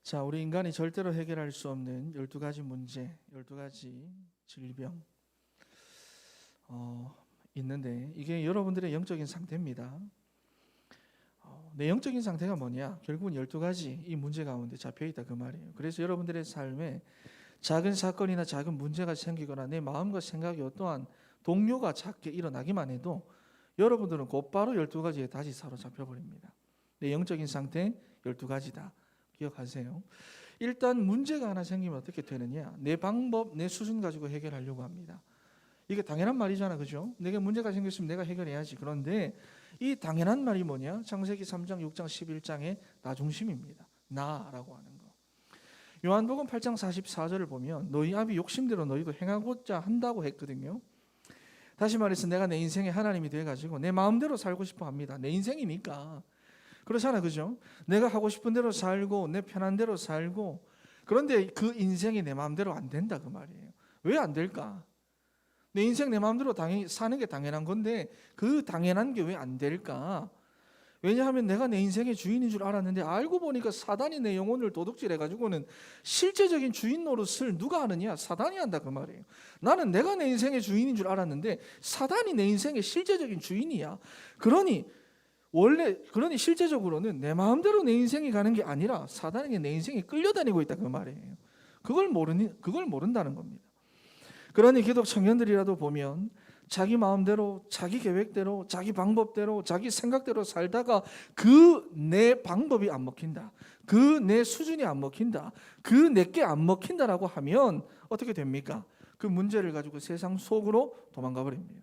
자, 우리 인간이 절대로 해결할 수 없는 12가지 문제, 12가지 질병 있는데 이게 여러분들의 영적인 상태입니다. 내 영적인 상태가 뭐냐? 결국은 12가지 이 문제 가운데 잡혀있다 그 말이에요. 그래서 여러분들의 삶에 작은 사건이나 작은 문제가 생기거나 내 마음과 생각이 어떠한 동요가 작게 일어나기만 해도 여러분들은 곧바로 12가지에 다시 사로잡혀 버립니다. 내 영적인 상태 12가지다. 기억하세요. 일단 문제가 하나 생기면 어떻게 되느냐? 내 방법, 내 수준 가지고 해결하려고 합니다. 이게 당연한 말이잖아, 그죠? 내게 문제가 생겼으면 내가 해결해야지. 그런데 이 당연한 말이 뭐냐? 창세기 3장, 6장, 11장의 나 중심입니다. 나라고 하는 거. 요한복음 8장 44절을 보면 너희 아비 욕심대로 너희도 행하고자 한다고 했거든요. 다시 말해서 내가 내 인생의 하나님이 돼가지고 내 마음대로 살고 싶어 합니다. 내 인생이니까. 그렇잖아, 그죠? 내가 하고 싶은 대로 살고 내 편한 대로 살고, 그런데 그 인생이 내 마음대로 안 된다 그 말이에요. 왜 안 될까? 내 인생 내 마음대로 당연히 사는 게 당연한 건데 그 당연한 게 왜 안 될까? 왜냐하면 내가 내 인생의 주인인 줄 알았는데 알고 보니까 사단이 내 영혼을 도둑질해가지고는 실제적인 주인 노릇을 누가 하느냐? 사단이 한다 그 말이에요. 나는 내가 내 인생의 주인인 줄 알았는데 사단이 내 인생의 실제적인 주인이야. 그러니 실제적으로는 내 마음대로 내 인생이 가는 게 아니라 사단에게 내 인생이 끌려다니고 있다 그 말이에요. 그걸 모른다는 겁니다. 그러니 기독 청년들이라도 보면 자기 마음대로, 자기 계획대로, 자기 방법대로, 자기 생각대로 살다가 그 내 방법이 안 먹힌다, 그 내 수준이 안 먹힌다, 그 내게 안 먹힌다라고 하면 어떻게 됩니까? 그 문제를 가지고 세상 속으로 도망가 버립니다.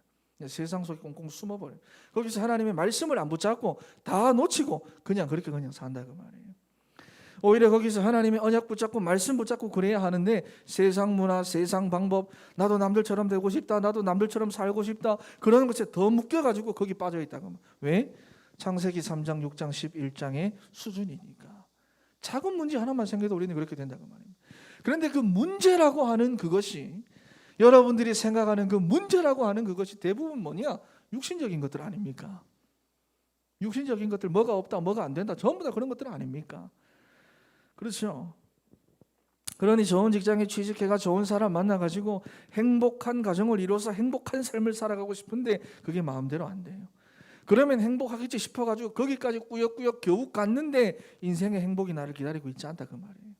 세상 속에 꽁꽁 숨어버려요. 거기서 하나님의 말씀을 안 붙잡고 다 놓치고 그냥 그렇게 산다 그 말이에요. 오히려 거기서 하나님의 언약 붙잡고 말씀 붙잡고 그래야 하는데 세상 문화, 세상 방법, 나도 남들처럼 되고 싶다, 나도 남들처럼 살고 싶다, 그런 것에 더 묶여가지고 거기 빠져있다고. 왜? 창세기 3장, 6장, 11장의 수준이니까. 작은 문제 하나만 생겨도 우리는 그렇게 된다고 말입니다. 그런데 그 문제라고 하는 그것이, 여러분들이 생각하는 그 문제라고 하는 그것이 대부분 뭐냐? 육신적인 것들 아닙니까? 육신적인 것들, 뭐가 없다, 뭐가 안 된다, 전부 다 그런 것들 아닙니까? 그렇죠. 그러니 좋은 직장에 취직해가 좋은 사람 만나가지고 행복한 가정을 이뤄서 행복한 삶을 살아가고 싶은데 그게 마음대로 안 돼요. 그러면 행복하겠지 싶어가지고 거기까지 꾸역꾸역 겨우 갔는데 인생의 행복이 나를 기다리고 있지 않다 그 말이에요.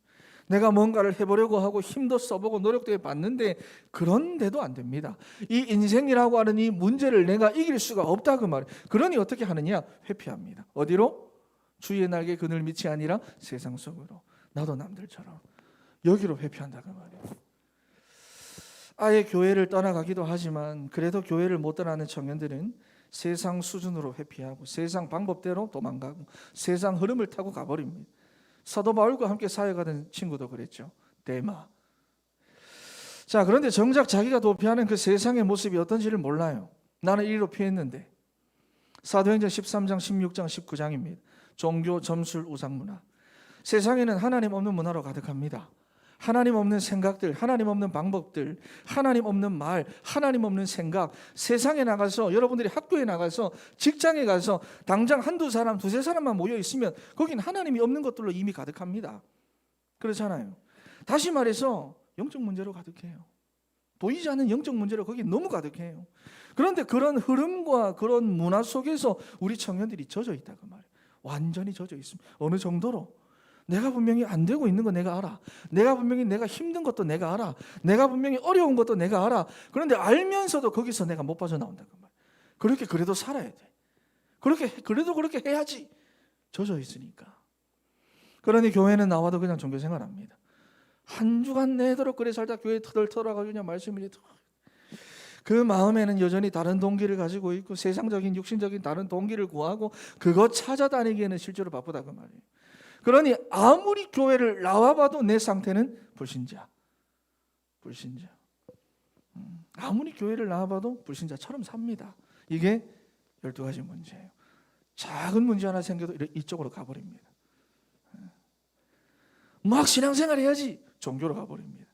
내가 뭔가를 해보려고 하고 힘도 써보고 노력도 해봤는데 그런데도 안 됩니다. 이 인생이라고 하는 이 문제를 내가 이길 수가 없다 그 말이에요. 그러니 어떻게 하느냐? 회피합니다. 어디로? 주의 날개 그늘 밑이 아니라 세상 속으로, 나도 남들처럼 여기로 회피한다 그 말이에요. 아예 교회를 떠나가기도 하지만 그래도 교회를 못 떠나는 청년들은 세상 수준으로 회피하고 세상 방법대로 도망가고 세상 흐름을 타고 가버립니다. 사도 바울과 함께 사역하던 친구도 그랬죠. 데마. 자, 그런데 정작 자기가 도피하는 그 세상의 모습이 어떤지를 몰라요. 나는 이리로 피했는데. 사도행전 13장, 16장, 19장입니다. 종교, 점술, 우상문화. 세상에는 하나님 없는 문화로 가득합니다. 하나님 없는 생각들, 하나님 없는 방법들, 하나님 없는 말, 하나님 없는 생각. 세상에 나가서, 여러분들이 학교에 나가서, 직장에 가서 당장 한두 사람, 두세 사람만 모여 있으면 거긴 하나님이 없는 것들로 이미 가득합니다. 그렇잖아요. 다시 말해서 영적 문제로 가득해요. 보이지 않는 영적 문제로 거기 너무 가득해요. 그런데 그런 흐름과 그런 문화 속에서 우리 청년들이 젖어 있다 그 말이에요. 완전히 젖어 있습니다. 어느 정도로? 내가 분명히 안 되고 있는 거 내가 알아. 내가 분명히 내가 힘든 것도 내가 알아. 내가 분명히 어려운 것도 내가 알아. 그런데 알면서도 거기서 내가 못 빠져나온다 그 말이에요. 그렇게 그래도 살아야 돼. 그래도 그렇게 해야지. 젖어 있으니까. 그러니 교회는 나와도 그냥 종교 생활합니다. 한 주간 내도록 그래 살다 교회 터덜터덜하고 그냥 말씀을 해도 그 마음에는 여전히 다른 동기를 가지고 있고 세상적인 육신적인 다른 동기를 구하고 그거 찾아다니기에는 실제로 바쁘다 그 말이에요. 그러니 아무리 교회를 나와봐도 내 상태는 불신자. 아무리 교회를 나와봐도 불신자처럼 삽니다. 이게 12가지 문제예요. 작은 문제 하나 생겨도 이쪽으로 가버립니다. 막 신앙생활 해야지 종교로 가버립니다.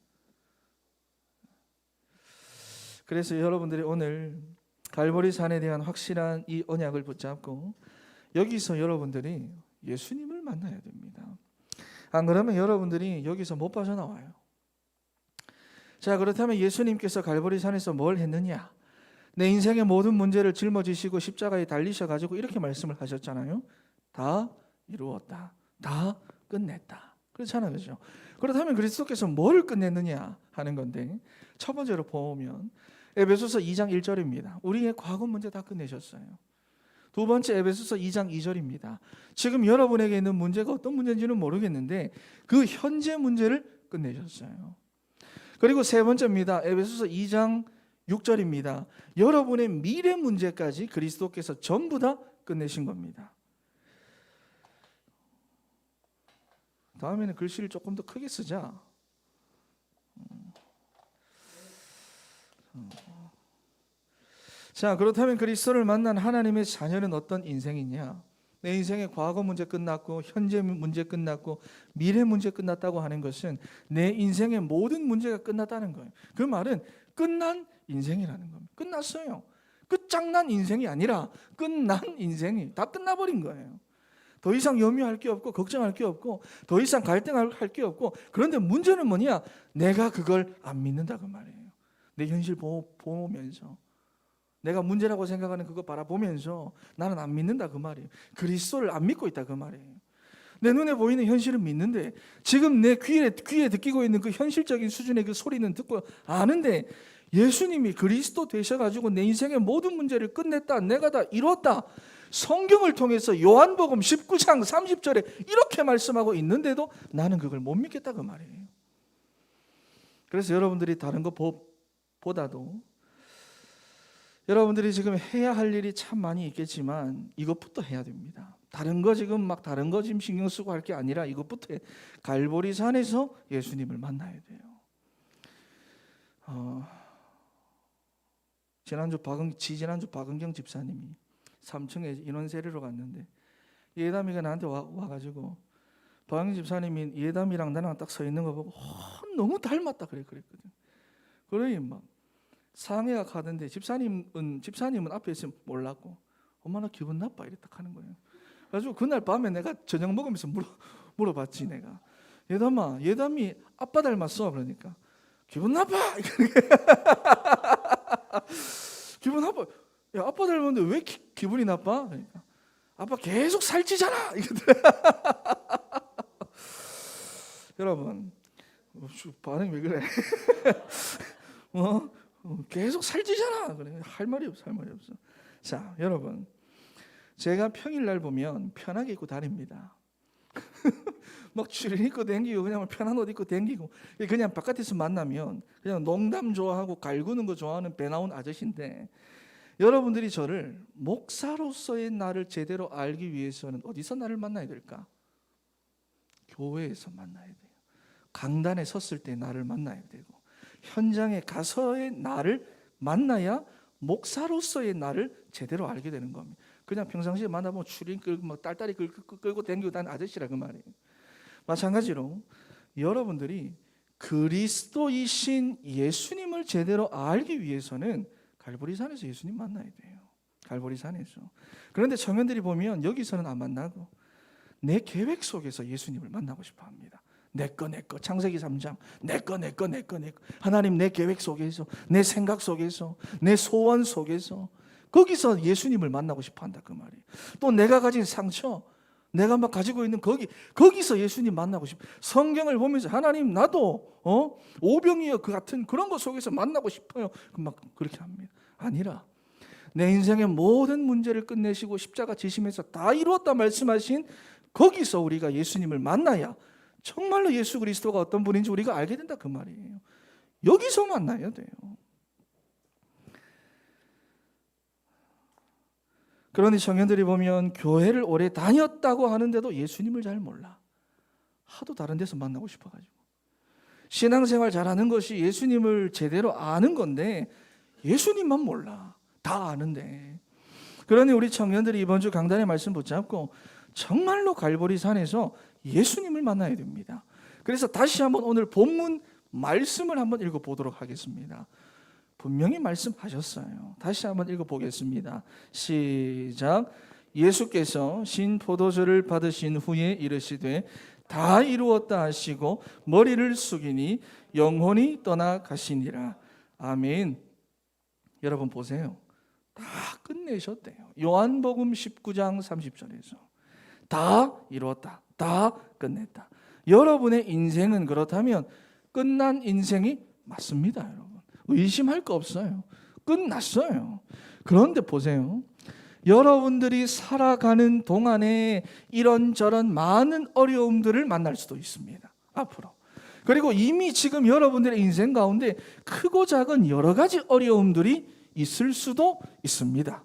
그래서 여러분들이 오늘 갈보리 산에 대한 확실한 이 언약을 붙잡고 여기서 여러분들이 예수님을 만나야 됩니다. 안 그러면 여러분들이 여기서 못 빠져나와요. 자, 그렇다면 예수님께서 갈보리산에서 뭘 했느냐? 내 인생의 모든 문제를 짊어지시고 십자가에 달리셔가지고 이렇게 말씀을 하셨잖아요. 다 이루었다. 다 끝냈다. 그렇잖아요. 그렇죠? 그렇다면 그리스도께서 뭘 끝냈느냐 하는 건데, 첫 번째로 보면 에베소서 2장 1절입니다. 우리의 과거 문제 다 끝내셨어요. 두 번째 에베소서 2장 2절입니다. 지금 여러분에게 있는 문제가 어떤 문제인지는 모르겠는데 그 현재 문제를 끝내셨어요. 그리고 세 번째입니다. 에베소서 2장 6절입니다. 여러분의 미래 문제까지 그리스도께서 전부 다 끝내신 겁니다. 다음에는 글씨를 조금 더 크게 쓰자. 자, 그렇다면 그리스도를 만난 하나님의 자녀는 어떤 인생이냐? 내 인생의 과거 문제 끝났고 현재 문제 끝났고 미래 문제 끝났다고 하는 것은 내 인생의 모든 문제가 끝났다는 거예요. 그 말은 끝난 인생이라는 겁니다. 끝났어요. 끝장난 인생이 아니라 끝난 인생이 다 끝나버린 거예요. 더 이상 염려할 게 없고 걱정할 게 없고 더 이상 갈등할 게 없고, 그런데 문제는 뭐냐? 내가 그걸 안 믿는다 그 말이에요. 내 현실 보면서 내가 문제라고 생각하는 그거 바라보면서 나는 안 믿는다 그 말이에요. 그리스도를 안 믿고 있다 그 말이에요. 내 눈에 보이는 현실은 믿는데 지금 내 귀에 듣기고 있는 그 현실적인 수준의 그 소리는 듣고 아는데 예수님이 그리스도 되셔가지고 내 인생의 모든 문제를 끝냈다, 내가 다 이뤘다, 성경을 통해서 요한복음 19장 30절에 이렇게 말씀하고 있는데도 나는 그걸 못 믿겠다 그 말이에요. 그래서 여러분들이 다른 것보다도 여러분들이 지금 해야 할 일이 참 많이 있겠지만 이것부터 해야 됩니다. 다른 거 지금 신경 쓰고 할 게 아니라 이것부터 갈보리산에서 예수님을 만나야 돼요. 지난주 박은경 집사님이 3층에 인원 세례로 갔는데 예담이가 나한테 와가지고 박은경 집사님이 예담이랑 나랑 딱 서 있는 거 보고 너무 닮았다 그랬거든. 그러니 막 상해가 가던데 집사님은 앞에 있으면 몰랐고 엄마 나 기분 나빠 이래 딱 하는 거예요. 그래가지고 그날 밤에 내가 저녁 먹으면서 물어봤지. 내가 예담이 아빠 닮았어. 그러니까 기분 나빠. 기분 나빠. 야, 아빠 닮았는데 왜 기분이 나빠? 그러니까 아빠 계속 살찌잖아. 여러분 반응이 왜 그래? 계속 살찌잖아. 그래. 할 말이 없어. 자, 여러분, 제가 평일날 보면 편하게 입고 다닙니다. 막 추리 입고 댕기고 그냥 편한 옷 입고 댕기고 그냥 바깥에서 만나면 그냥 농담 좋아하고 갈구는 거 좋아하는 배 나온 아저씨인데, 여러분들이 저를 목사로서의 나를 제대로 알기 위해서는 어디서 나를 만나야 될까? 교회에서 만나야 돼요. 강단에 섰을 때 나를 만나야 되고 현장에 가서의 나를 만나야 목사로서의 나를 제대로 알게 되는 겁니다. 그냥 평상시에 만나보면 추린 끌고 막 딸딸이 끌고 댕기고 다니는 아저씨라 그 말이에요. 마찬가지로 여러분들이 그리스도이신 예수님을 제대로 알기 위해서는 갈보리산에서 예수님 만나야 돼요. 갈보리산에서. 그런데 청년들이 보면 여기서는 안 만나고 내 계획 속에서 예수님을 만나고 싶어 합니다. 내 거 창세기 3장 내 거 하나님 내 계획 속에서, 내 생각 속에서, 내 소원 속에서 거기서 예수님을 만나고 싶어 한다 그 말이에요. 또 내가 가진 상처, 내가 막 가지고 있는 거기서 예수님 만나고 싶어. 성경을 보면서 하나님 나도 오병이어 그 같은 그런 것 속에서 만나고 싶어요. 막 그렇게 합니다. 아니라 내 인생의 모든 문제를 끝내시고 십자가 지심에서 다 이루었다 말씀하신 거기서 우리가 예수님을 만나야 정말로 예수 그리스도가 어떤 분인지 우리가 알게 된다 그 말이에요. 여기서 만나야 돼요. 그러니 청년들이 보면 교회를 오래 다녔다고 하는데도 예수님을 잘 몰라. 하도 다른 데서 만나고 싶어가지고. 신앙생활 잘하는 것이 예수님을 제대로 아는 건데 예수님만 몰라. 다 아는데. 그러니 우리 청년들이 이번 주 강단의 말씀 붙잡고 정말로 갈보리산에서 예수님을 만나야 됩니다. 그래서 다시 한번 오늘 본문 말씀을 한번 읽어보도록 하겠습니다. 분명히 말씀하셨어요. 다시 한번 읽어보겠습니다. 시작. 예수께서 신 포도주를 받으신 후에 이르시되 다 이루었다 하시고 머리를 숙이니 영혼이 떠나가시니라. 아멘. 여러분 보세요. 다 끝내셨대요. 요한복음 19장 30절에서 다 이루었다, 다 끝냈다. 여러분의 인생은 그렇다면 끝난 인생이 맞습니다. 여러분 의심할 거 없어요. 끝났어요. 그런데 보세요. 여러분들이 살아가는 동안에 이런저런 많은 어려움들을 만날 수도 있습니다. 앞으로. 그리고 이미 지금 여러분들의 인생 가운데 크고 작은 여러 가지 어려움들이 있을 수도 있습니다.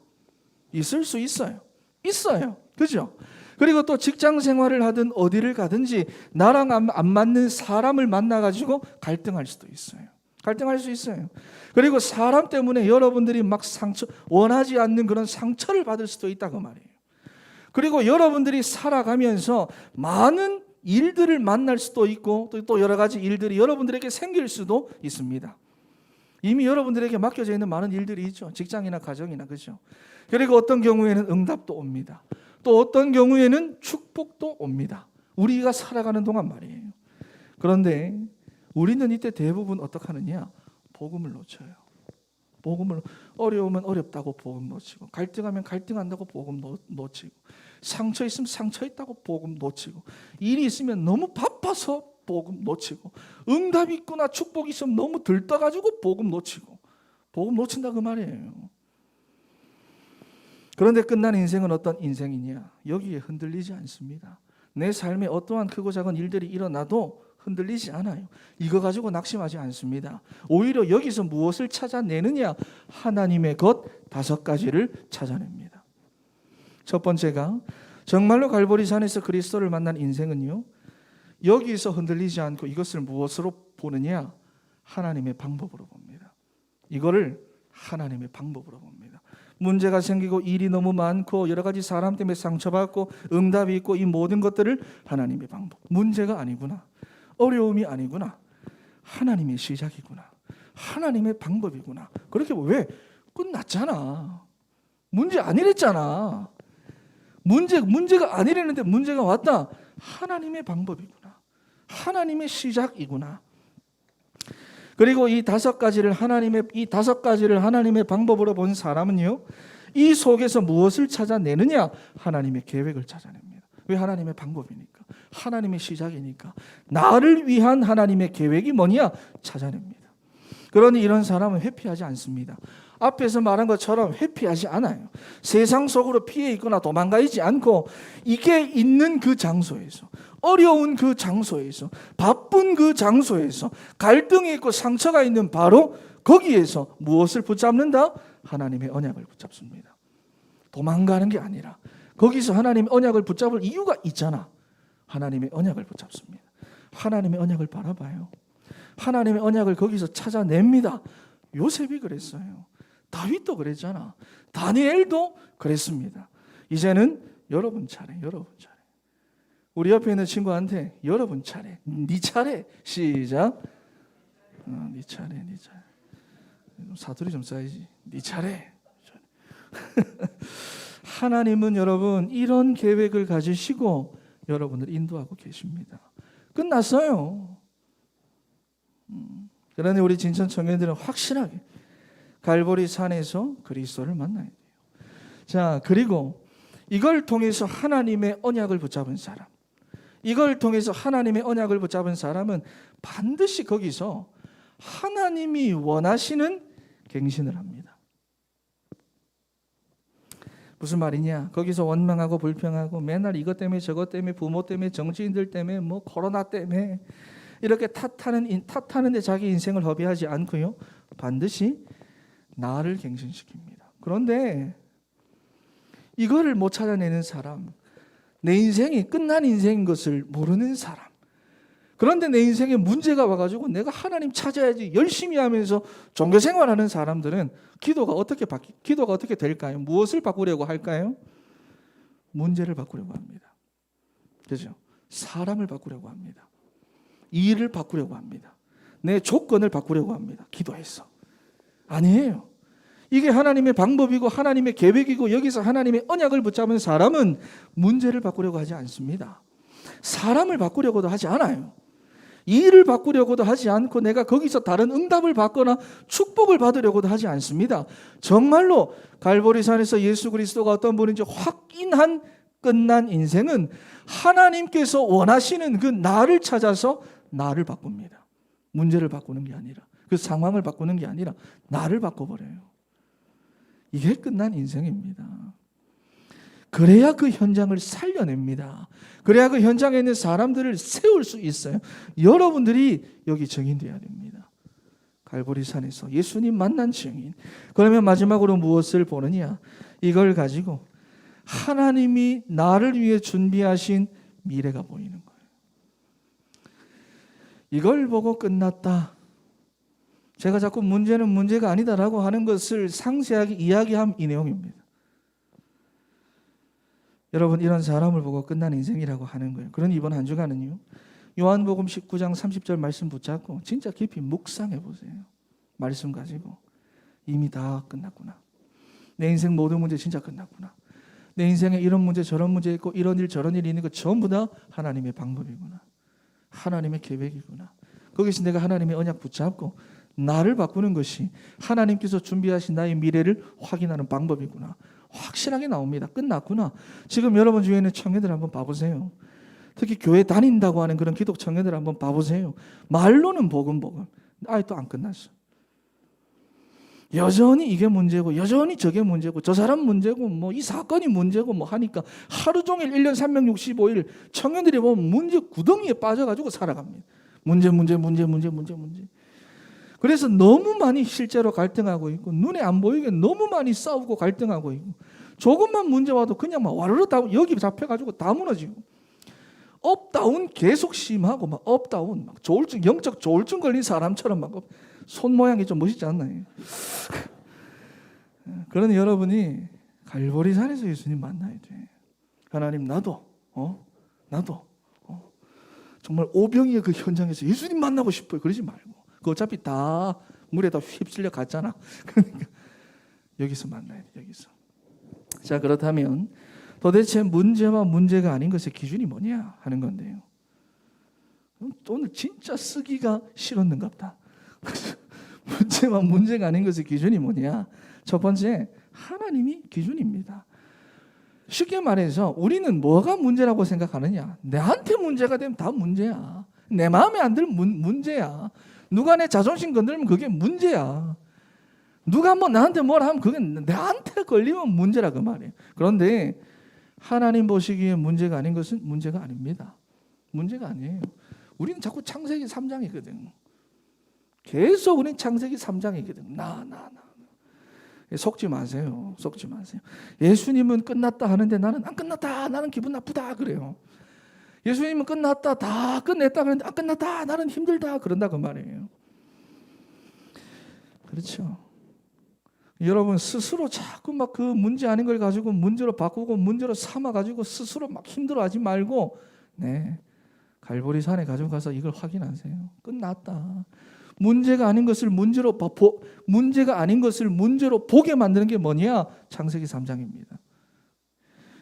있을 수 있어요. 있어요. 그죠? 그리고 또 직장 생활을 하든 어디를 가든지 나랑 안 맞는 사람을 만나가지고 갈등할 수도 있어요. 갈등할 수 있어요. 그리고 사람 때문에 여러분들이 막 원하지 않는 그런 상처를 받을 수도 있다고 말이에요. 그리고 여러분들이 살아가면서 많은 일들을 만날 수도 있고 또 여러 가지 일들이 여러분들에게 생길 수도 있습니다. 이미 여러분들에게 맡겨져 있는 많은 일들이 있죠. 직장이나 가정이나, 그죠? 그리고 어떤 경우에는 응답도 옵니다. 또 어떤 경우에는 축복도 옵니다. 우리가 살아가는 동안 말이에요. 그런데 우리는 이때 대부분 어떻게 하느냐? 복음을 놓쳐요. 복음을, 어려우면 어렵다고 복음 놓치고, 갈등하면 갈등한다고 복음 놓치고, 상처 있으면 상처 있다고 복음 놓치고, 일이 있으면 너무 바빠서 복음 놓치고, 응답이 있거나 축복이 있으면 너무 들떠가지고 복음 놓치고, 복음 놓친다 그 말이에요. 그런데 끝난 인생은 어떤 인생이냐? 여기에 흔들리지 않습니다. 내 삶에 어떠한 크고 작은 일들이 일어나도 흔들리지 않아요. 이거 가지고 낙심하지 않습니다. 오히려 여기서 무엇을 찾아내느냐? 하나님의 것 5가지를 찾아냅니다. 첫 번째가 정말로 갈보리 산에서 그리스도를 만난 인생은요, 여기서 흔들리지 않고 이것을 무엇으로 보느냐? 하나님의 방법으로 봅니다. 이거를 하나님의 방법으로 봅니다. 문제가 생기고 일이 너무 많고 여러 가지 사람 때문에 상처받고 응답이 있고 이 모든 것들을 하나님의 방법. 문제가 아니구나. 어려움이 아니구나. 하나님의 시작이구나. 하나님의 방법이구나. 그렇게 왜? 끝났잖아. 문제 아니랬잖아. 문제가 아니랬는데 문제가 왔다. 하나님의 방법이구나. 하나님의 시작이구나. 그리고 이 5가지를 하나님의 방법으로 본 사람은요, 이 속에서 무엇을 찾아내느냐? 하나님의 계획을 찾아냅니다. 왜? 하나님의 방법이니까, 하나님의 시작이니까. 나를 위한 하나님의 계획이 뭐냐? 찾아냅니다. 그러니 이런 사람은 회피하지 않습니다. 앞에서 말한 것처럼 회피하지 않아요. 세상 속으로 피해 있거나 도망가지 않고 이게 있는 그 장소에서, 어려운 그 장소에서, 바쁜 그 장소에서, 갈등이 있고 상처가 있는 바로 거기에서 무엇을 붙잡는다? 하나님의 언약을 붙잡습니다. 도망가는 게 아니라 거기서 하나님의 언약을 붙잡을 이유가 있잖아. 하나님의 언약을 붙잡습니다. 하나님의 언약을 바라봐요. 하나님의 언약을 거기서 찾아냅니다. 요셉이 그랬어요. 다윗도 그랬잖아. 다니엘도 그랬습니다. 이제는 여러분 차례. 우리 옆에 있는 친구한테 여러분 차례, 네 차례. 시작. 네 차례. 사투리 좀 써야지. 네 차례. 하나님은 여러분 이런 계획을 가지시고 여러분을 인도하고 계십니다. 끝났어요. 그러니 우리 진천 청년들은 확실하게 갈보리 산에서 그리스도를 만나야 돼요. 자, 그리고 이걸 통해서 하나님의 언약을 붙잡은 사람, 이걸 통해서 하나님의 언약을 붙잡은 사람은 반드시 거기서 하나님이 원하시는 갱신을 합니다. 무슨 말이냐? 거기서 원망하고 불평하고 맨날 이것 때문에 저것 때문에 부모 때문에 정치인들 때문에 뭐 코로나 때문에 이렇게 탓하는데 자기 인생을 허비하지 않고요, 반드시 나를 갱신시킵니다. 그런데 이거를 못 찾아내는 사람, 내 인생이 끝난 인생인 것을 모르는 사람, 그런데 내 인생에 문제가 와가지고 내가 하나님 찾아야지 열심히 하면서 종교생활하는 사람들은 기도가 어떻게 될까요? 무엇을 바꾸려고 할까요? 문제를 바꾸려고 합니다. 그죠? 사람을 바꾸려고 합니다. 일을 바꾸려고 합니다. 내 조건을 바꾸려고 합니다. 기도해서. 아니에요. 이게 하나님의 방법이고 하나님의 계획이고 여기서 하나님의 언약을 붙잡은 사람은 문제를 바꾸려고 하지 않습니다. 사람을 바꾸려고도 하지 않아요. 일을 바꾸려고도 하지 않고 내가 거기서 다른 응답을 받거나 축복을 받으려고도 하지 않습니다. 정말로 갈보리산에서 예수 그리스도가 어떤 분인지 확인한 끝난 인생은 하나님께서 원하시는 그 나를 찾아서 나를 바꿉니다. 문제를 바꾸는 게 아니라, 그 상황을 바꾸는 게 아니라 나를 바꿔버려요. 이게 끝난 인생입니다. 그래야 그 현장을 살려냅니다. 그래야 그 현장에 있는 사람들을 세울 수 있어요. 여러분들이 여기 증인되어야 됩니다. 갈보리산에서 예수님 만난 증인. 그러면 마지막으로 무엇을 보느냐? 이걸 가지고 하나님이 나를 위해 준비하신 미래가 보이는 거예요. 이걸 보고 끝났다. 제가 자꾸 문제는 문제가 아니다라고 하는 것을 상세하게 이야기한 이 내용입니다. 여러분, 이런 사람을 보고 끝난 인생이라고 하는 거예요. 그러니 이번 한 주간은요, 요한복음 19장 30절 말씀 붙잡고 진짜 깊이 묵상해 보세요. 말씀 가지고 이미 다 끝났구나. 내 인생 모든 문제 진짜 끝났구나. 내 인생에 이런 문제 저런 문제 있고 이런 일 저런 일이 있는 거 전부 다 하나님의 방법이구나. 하나님의 계획이구나. 거기서 내가 하나님의 언약 붙잡고 나를 바꾸는 것이 하나님께서 준비하신 나의 미래를 확인하는 방법이구나. 확실하게 나옵니다. 끝났구나. 지금 여러분 중에 있는 청년들 한번 봐보세요. 특히 교회 다닌다고 하는 그런 기독 청년들 한번 봐보세요. 말로는 복음 아직도 안 끝났어. 여전히 이게 문제고 여전히 저게 문제고 저 사람 문제고 뭐 이 사건이 문제고 뭐 하니까 하루 종일 1년 365일 청년들이 보면 문제 구덩이에 빠져가지고 살아갑니다. 문제. 그래서 너무 많이 실제로 갈등하고 있고 눈에 안 보이게 너무 많이 싸우고 갈등하고 있고 조금만 문제 와도 그냥 막 와르르 다 여기 잡혀가지고 다 무너지고 업다운 계속 심하고 막 업다운 막 조울증 영적 조울증 걸린 사람처럼 막 손 모양이 좀 멋있지 않나요? 그러니 여러분이 갈보리산에서 예수님 만나야 돼. 하나님 나도 정말 오병이의 그 현장에서 예수님 만나고 싶어요. 그러지 말고 그 어차피 다 물에다 휩쓸려 갔잖아. 그러니까 여기서 만나야 돼. 여기서. 자, 그렇다면 도대체 문제와 문제가 아닌 것의 기준이 뭐냐 하는 건데요. 오늘 진짜 쓰기가 싫었는갑다. 문제와 문제가 아닌 것의 기준이 뭐냐? 첫 번째, 하나님이 기준입니다. 쉽게 말해서 우리는 뭐가 문제라고 생각하느냐? 내한테 문제가 되면 다 문제야. 내 마음에 안 들면 문제야. 누가 내 자존심 건드리면 그게 문제야. 누가 뭐 나한테 뭐라 하면 그게 나한테 걸리면 문제라 그 말이에요. 그런데 하나님 보시기에 문제가 아닌 것은 문제가 아닙니다. 문제가 아니에요. 우리는 자꾸 창세기 3장이거든. 계속 우리는 창세기 3장이거든. 속지 마세요. 예수님은 끝났다 하는데 나는 안 끝났다. 나는 기분 나쁘다 그래요. 예수님은 끝났다. 다 끝냈다 그러는데 안 끝났다. 나는 힘들다 그런다 그 말이에요. 그렇죠. 여러분 스스로 자꾸 막 그 문제 아닌 걸 가지고 문제로 바꾸고 문제로 삼아 가지고 스스로 막 힘들어하지 말고 갈보리산에 가지고 가서 이걸 확인하세요. 끝났다. 문제가 아닌 것을 문제로 보게 만드는 게 뭐냐? 창세기 3장입니다.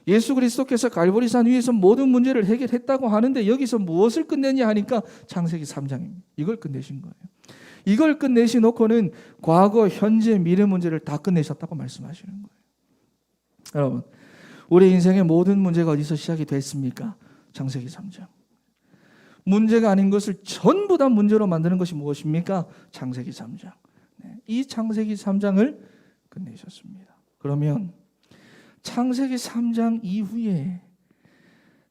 예수 그리스도께서 갈보리산 위에서 모든 문제를 해결했다고 하는데 여기서 무엇을 끝내냐 하니까 창세기 3장입니다. 이걸 끝내신 거예요. 이걸 끝내시 놓고는 과거, 현재, 미래 문제를 다 끝내셨다고 말씀하시는 거예요. 여러분, 우리 인생의 모든 문제가 어디서 시작이 됐습니까? 창세기 3장. 문제가 아닌 것을 전부 다 문제로 만드는 것이 무엇입니까? 창세기 3장. 이 창세기 3장을 끝내셨습니다. 그러면 창세기 3장 이후에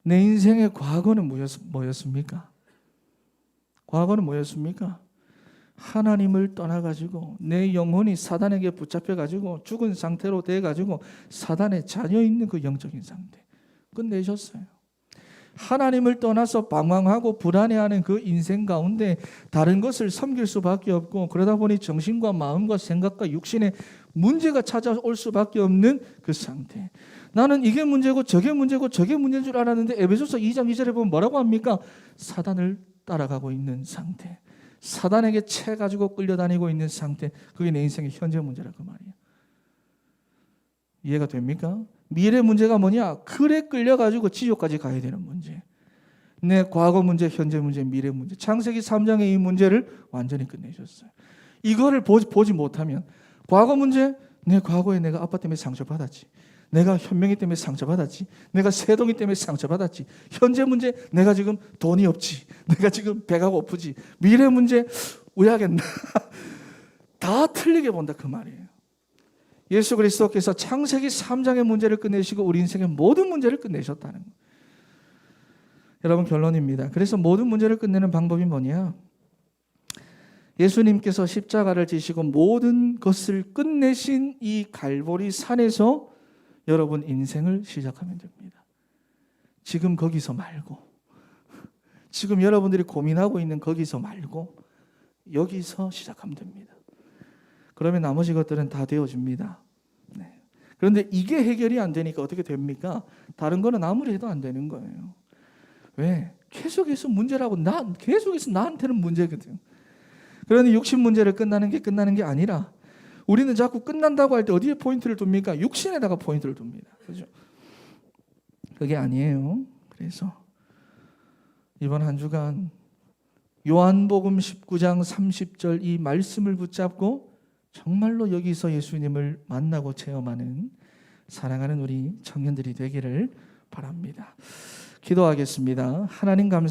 내 인생의 과거는 뭐였습니까? 과거는 뭐였습니까? 하나님을 떠나가지고 내 영혼이 사단에게 붙잡혀가지고 죽은 상태로 돼가지고 사단의 자녀 있는 그 영적인 상태 끝내셨어요. 하나님을 떠나서 방황하고 불안해하는 그 인생 가운데 다른 것을 섬길 수밖에 없고 그러다 보니 정신과 마음과 생각과 육신에 문제가 찾아올 수밖에 없는 그 상태. 나는 이게 문제고 저게 문제고 저게 문제인 줄 알았는데 에베소서 2장 2절에 보면 뭐라고 합니까? 사단을 따라가고 있는 상태. 사단에게 채 가지고 끌려다니고 있는 상태. 그게 내 인생의 현재 문제라 그 말이에요. 이해가 됩니까? 미래 문제가 뭐냐? 글에 끌려가지고 지옥까지 가야 되는 문제. 내 과거 문제, 현재 문제, 미래 문제. 창세기 3장의 이 문제를 완전히 끝내셨어요. 이거를 보지 못하면 과거 문제, 내 과거에 내가 아빠 때문에 상처받았지. 내가 현명이 때문에 상처받았지. 내가 세동이 때문에 상처받았지. 현재 문제, 내가 지금 돈이 없지. 내가 지금 배가 고프지. 미래 문제, 우야겠나. 다 틀리게 본다 그 말이에요. 예수 그리스도께서 창세기 3장의 문제를 끝내시고 우리 인생의 모든 문제를 끝내셨다는 거예요. 여러분, 결론입니다. 그래서 모든 문제를 끝내는 방법이 뭐냐? 예수님께서 십자가를 지시고 모든 것을 끝내신 이 갈보리 산에서 여러분 인생을 시작하면 됩니다. 지금 거기서 말고, 지금 여러분들이 고민하고 있는 거기서 말고 여기서 시작하면 됩니다. 그러면 나머지 것들은 다 되어집니다. 네. 그런데 이게 해결이 안 되니까 어떻게 됩니까? 다른 거는 아무리 해도 안 되는 거예요. 왜? 계속해서 문제라고, 계속해서 나한테는 문제거든. 그러니 육신 문제를 끝나는 게 아니라 우리는 자꾸 끝난다고 할 때 어디에 포인트를 둡니까? 육신에다가 포인트를 둡니다. 그렇죠? 그게 아니에요. 그래서 이번 한 주간 요한복음 19장 30절 이 말씀을 붙잡고 정말로 여기서 예수님을 만나고 체험하는 사랑하는 우리 청년들이 되기를 바랍니다. 기도하겠습니다. 하나님 감사